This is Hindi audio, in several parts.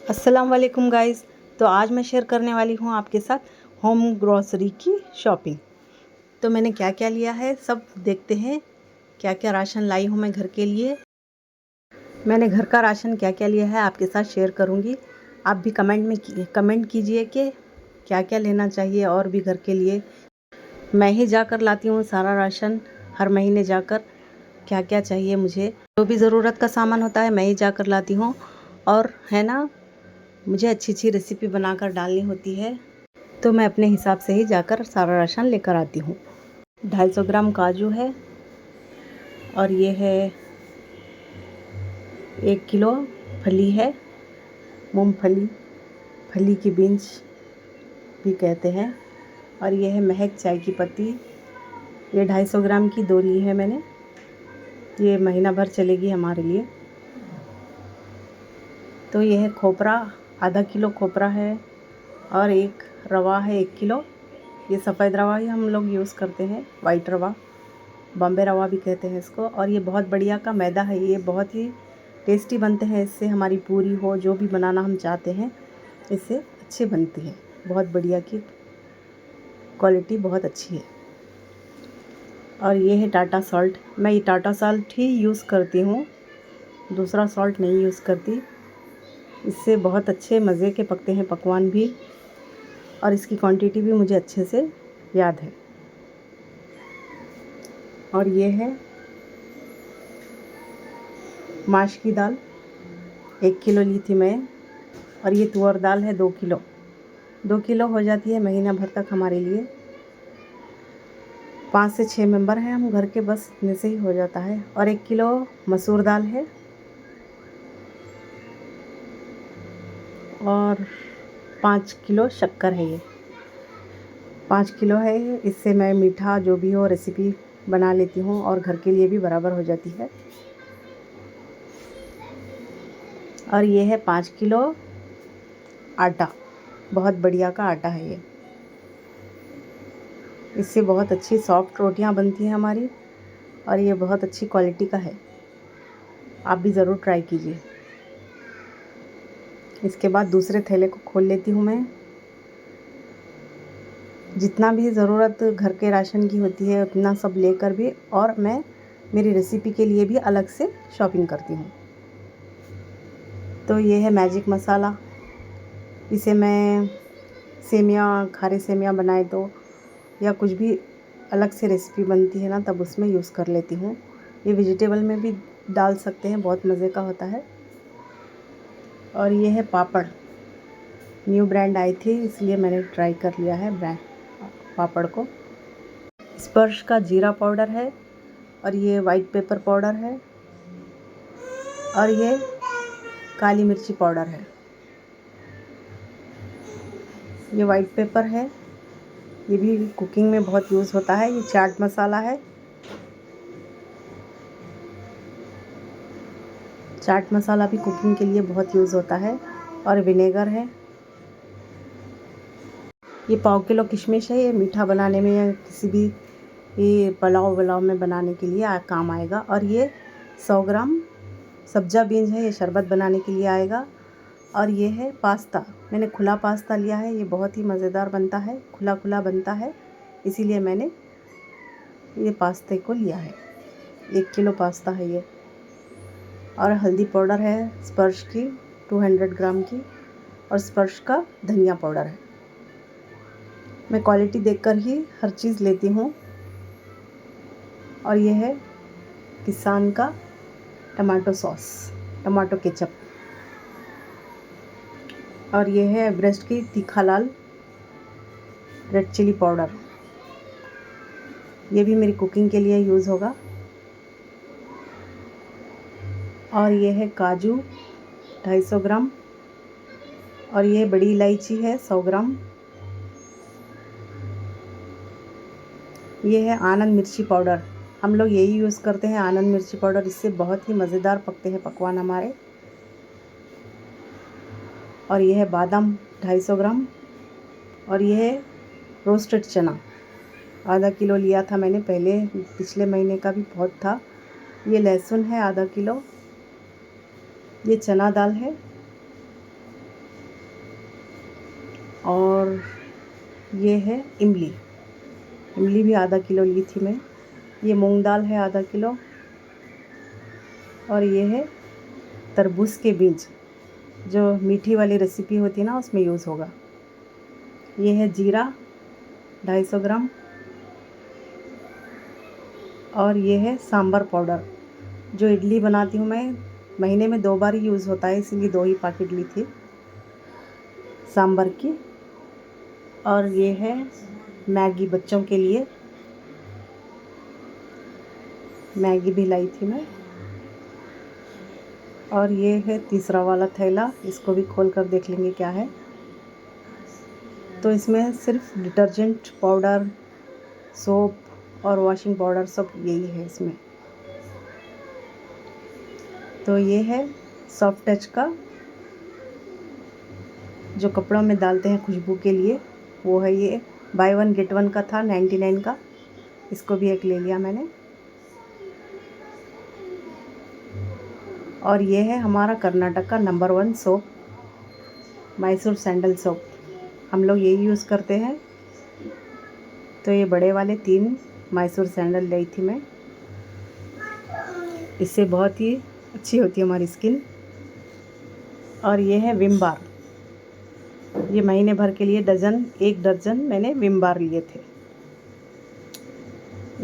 अस्सलाम वालेकुम गाइस। तो आज मैं शेयर करने वाली हूँ आपके साथ होम ग्रोसरी की शॉपिंग। तो मैंने क्या क्या लिया है सब देखते हैं। क्या क्या राशन लाई हूँ मैं घर के लिए। मैंने घर का राशन क्या क्या लिया है आपके साथ शेयर करूँगी। आप भी कमेंट कीजिए कि क्या क्या लेना चाहिए और भी घर के लिए। मैं ही जाकर लाती हूँ सारा राशन, हर महीने जाकर क्या क्या चाहिए मुझे, जो भी ज़रूरत का सामान होता है मैं ही जाकर लाती हूँ। और है ना, मुझे अच्छी अच्छी रेसिपी बनाकर डालनी होती है, तो मैं अपने हिसाब से ही जाकर सारा राशन लेकर आती हूँ। 250 ग्राम काजू है और ये है 1 किलो फली है, मूंगफली, फली की बीन्स भी कहते हैं। और ये है महक चाय की पत्ती, ये 250 ग्राम की 2 ली है मैंने, ये महीना भर चलेगी हमारे लिए। तो ये है खोपरा, आधा किलो खोपरा है। और एक रवा है 1 किलो, ये सफ़ेद रवा ही हम लोग यूज़ करते हैं, वाइट रवा, बॉम्बे रवा भी कहते हैं इसको। और ये बहुत बढ़िया का मैदा है, ये बहुत ही टेस्टी बनते हैं इससे। हमारी पूरी हो, जो भी बनाना हम चाहते हैं, इससे अच्छी बनती है। बहुत बढ़िया की क्वालिटी बहुत अच्छी है। और ये है टाटा सॉल्ट, मैं ये टाटा सॉल्ट ही यूज़ करती हूँ, दूसरा सॉल्ट नहीं यूज़ करती। इससे बहुत अच्छे मज़े के पकते हैं पकवान भी, और इसकी क्वांटिटी भी मुझे अच्छे से याद है। और ये है माश की दाल, 1 किलो ली थी मैं। और ये तुअर दाल है 2 किलो, 2 किलो हो जाती है महीना भर तक हमारे लिए। 5 से 6 मेंबर हैं हम घर के, बस इतने से ही हो जाता है। और 1 किलो मसूर दाल है। और 5 किलो शक्कर है, ये 5 किलो है ये। इससे मैं मीठा जो भी हो रेसिपी बना लेती हूँ और घर के लिए भी बराबर हो जाती है। और ये है 5 किलो आटा, बहुत बढ़िया का आटा है ये। इससे बहुत अच्छी सॉफ्ट रोटियां बनती हैं हमारी, और ये बहुत अच्छी क्वालिटी का है, आप भी ज़रूर ट्राई कीजिए। इसके बाद दूसरे थैले को खोल लेती हूँ मैं। जितना भी ज़रूरत घर के राशन की होती है उतना सब लेकर भी, और मैं मेरी रेसिपी के लिए भी अलग से शॉपिंग करती हूँ। तो ये है मैजिक मसाला, इसे मैं सेमिया, खारे सेमिया बनाए तो, या कुछ भी अलग से रेसिपी बनती है ना, तब उसमें यूज़ कर लेती हूँ। ये वेजिटेबल में भी डाल सकते हैं, बहुत मज़े का होता है। और ये है पापड़, न्यू ब्रांड आई थी इसलिए मैंने ट्राई कर लिया है ब्रांड पापड़ को। स्पर्श का जीरा पाउडर है, और ये वाइट पेपर पाउडर है, और ये काली मिर्ची पाउडर है। ये वाइट पेपर है, ये भी कुकिंग में बहुत यूज़ होता है। ये चाट मसाला है, चाट मसाला भी कुकिंग के लिए बहुत यूज़ होता है। और विनेगर है। ये 1/4 किलो किशमिश है, ये मीठा बनाने में या किसी भी ये पुलाव में बनाने के लिए काम आएगा। और ये 100 ग्राम सब्जा बीन्स है, ये शरबत बनाने के लिए आएगा। और ये है पास्ता, मैंने खुला पास्ता लिया है, ये बहुत ही मज़ेदार बनता है, खुला खुला बनता है, इसीलिए मैंने ये पास्ते को लिया है। 1 किलो पास्ता है ये। और हल्दी पाउडर है स्पर्श की 200 ग्राम की, और स्पर्श का धनिया पाउडर है। मैं क्वालिटी देखकर ही हर चीज़ लेती हूँ। और ये है किसान का टमाटो सॉस, टमाटो केचप। और ये है एवरेस्ट की तीखा लाल रेड चिली पाउडर, ये भी मेरी कुकिंग के लिए यूज़ होगा। और ये है काजू 250 ग्राम, और ये बड़ी इलायची है 100 ग्राम। ये है आनंद मिर्ची पाउडर, हम लोग यही यूज़ करते हैं आनंद मिर्ची पाउडर, इससे बहुत ही मज़ेदार पकते हैं पकवान हमारे। और ये है बादाम 250 ग्राम। और ये है रोस्टेड चना, आधा किलो लिया था मैंने पहले, पिछले महीने का भी बहुत था। ये लहसुन है आधा किलो। ये चना दाल है, और ये है इमली, इमली भी आधा किलो ली थी मैं। ये मूंग दाल है आधा किलो, और ये है तरबूज के बीज, जो मीठी वाली रेसिपी होती है ना उसमें यूज़ होगा। ये है जीरा 250 ग्राम, और ये है सांभर पाउडर। जो इडली बनाती हूँ मैं, महीने में 2 बार ही यूज़ होता है, इसीलिए 2 ही पैकेट ली थी सांभर की। और ये है मैगी, बच्चों के लिए मैगी भी लाई थी मैं। और ये है तीसरा वाला थैला, इसको भी खोल कर देख लेंगे क्या है। तो इसमें सिर्फ डिटर्जेंट पाउडर, सोप और वॉशिंग पाउडर सब यही है इसमें। तो ये है सॉफ्ट टच का, जो कपड़ों में डालते हैं खुशबू के लिए, वो है ये। बाय 1 गेट 1 का था 99 का, इसको भी एक ले लिया मैंने। और ये है हमारा कर्नाटक का number 1 soap, Mysore sandal soap, हम लोग यही यूज़ करते हैं। तो ये बड़े वाले 3 मैसूर सैंडल ली थी मैं, इससे बहुत ही अच्छी होती है हमारी स्किन। और ये है विम बार, ये महीने भर के लिए 1 दर्जन मैंने विम बार लिए थे।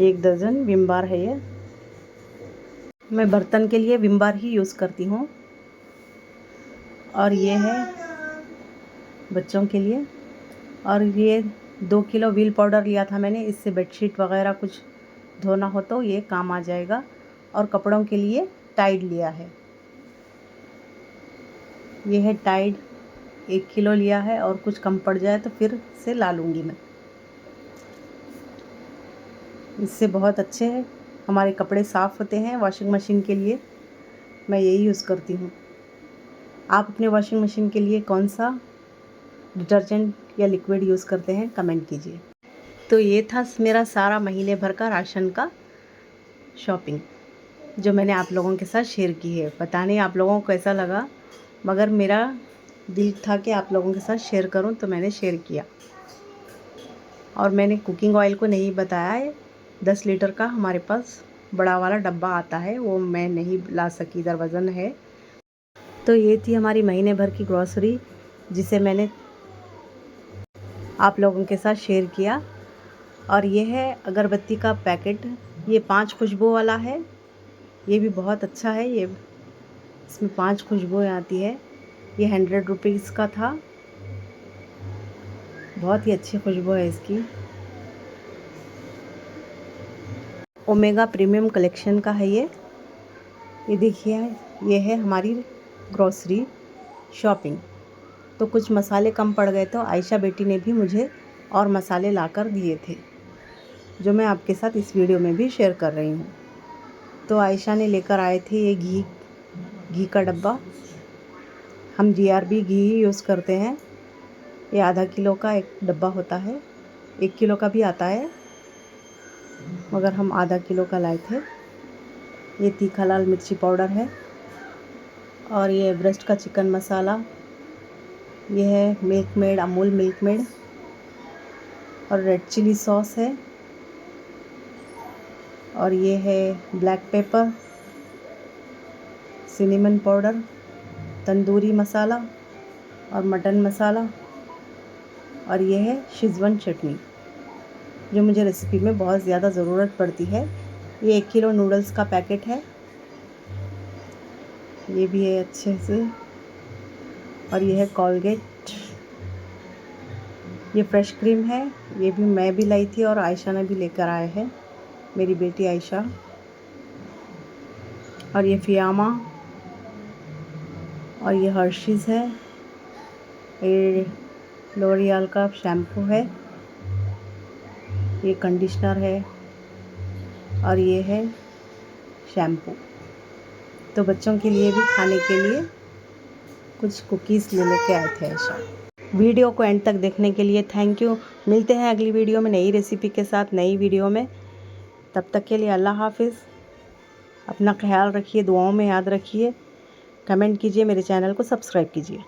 1 दर्जन विम बार है ये। मैं बर्तन के लिए विम बार ही यूज़ करती हूँ। और ये है बच्चों के लिए। और ये 2 किलो व्हील पाउडर लिया था मैंने, इससे बेडशीट वगैरह कुछ धोना हो तो ये काम आ जाएगा। और कपड़ों के लिए टाइड लिया है, ये है टाइड, 1 किलो लिया है, और कुछ कम पड़ जाए तो फिर से ला लूँगी मैं। इससे बहुत अच्छे हमारे कपड़े साफ़ होते हैं। वॉशिंग मशीन के लिए मैं यही यूज़ करती हूँ। आप अपने वॉशिंग मशीन के लिए कौन सा डिटर्जेंट या लिक्विड यूज़ करते हैं, कमेंट कीजिए। तो ये था मेरा सारा महीने भर का राशन का शॉपिंग, जो मैंने आप लोगों के साथ शेयर की है। पता नहीं आप लोगों को कैसा लगा, मगर मेरा दिल था कि आप लोगों के साथ शेयर करूं, तो मैंने शेयर किया। और मैंने कुकिंग ऑयल को नहीं बताया है, 10 लीटर का हमारे पास बड़ा वाला डब्बा आता है, वो मैं नहीं ला सकी, इधर वज़न है। तो ये थी हमारी महीने भर की ग्रॉसरी, जिसे मैंने आप लोगों के साथ शेयर किया। और ये है अगरबत्ती का पैकेट, ये 5 खुशबू वाला है, ये भी बहुत अच्छा है। ये इसमें 5 खुशबुएँ आती है। ये 100 रुपीज़ का था, बहुत ही अच्छी खुशबू है इसकी। ओमेगा प्रीमियम कलेक्शन का है ये देखिए, ये है हमारी ग्रॉसरी शॉपिंग। तो कुछ मसाले कम पड़ गए, तो आयशा बेटी ने भी मुझे और मसाले लाकर दिए थे, जो मैं आपके साथ इस वीडियो में भी शेयर कर रही हूँ। तो आयशा ने लेकर आए थे ये घी का डब्बा। हम GRB घी ही यूज़ करते हैं। ये आधा किलो का एक डब्बा होता है, 1 किलो का भी आता है, मगर हम आधा किलो का लाए थे। ये तीखा लाल मिर्ची पाउडर है, और ये एवरेस्ट का चिकन मसाला, ये है Milkmaid, Amul Milkmaid, और रेड चिली सॉस है, और ये है black pepper, cinnamon powder, tandoori masala और मटन मसाला, और ये है शेज़वान चटनी, जो मुझे रेसिपी में बहुत ज़्यादा ज़रूरत पड़ती है। ये 1 किलो नूडल्स का पैकेट है, ये भी है अच्छे से। और ये है कोलगेट, ये फ्रेश क्रीम है, ये भी मैं भी लाई थी और आयशा ने भी लेकर आए हैं, मेरी बेटी आयशा। और ये फियामा, और ये हर्शीज़ है, ये लॉरियल का शैम्पू है, ये कंडीशनर है, और ये है शैम्पू। तो बच्चों के लिए भी खाने के लिए कुछ कुकीज़ ले लेके आए थे ऐसा। वीडियो को एंड तक देखने के लिए थैंक यू। मिलते हैं अगली वीडियो में नई रेसिपी के साथ, नई वीडियो में। तब तक के लिए अल्लाह हाफिज़। अपना ख्याल रखिए, दुआओं में याद रखिए, कमेंट कीजिए, मेरे चैनल को सब्सक्राइब कीजिए।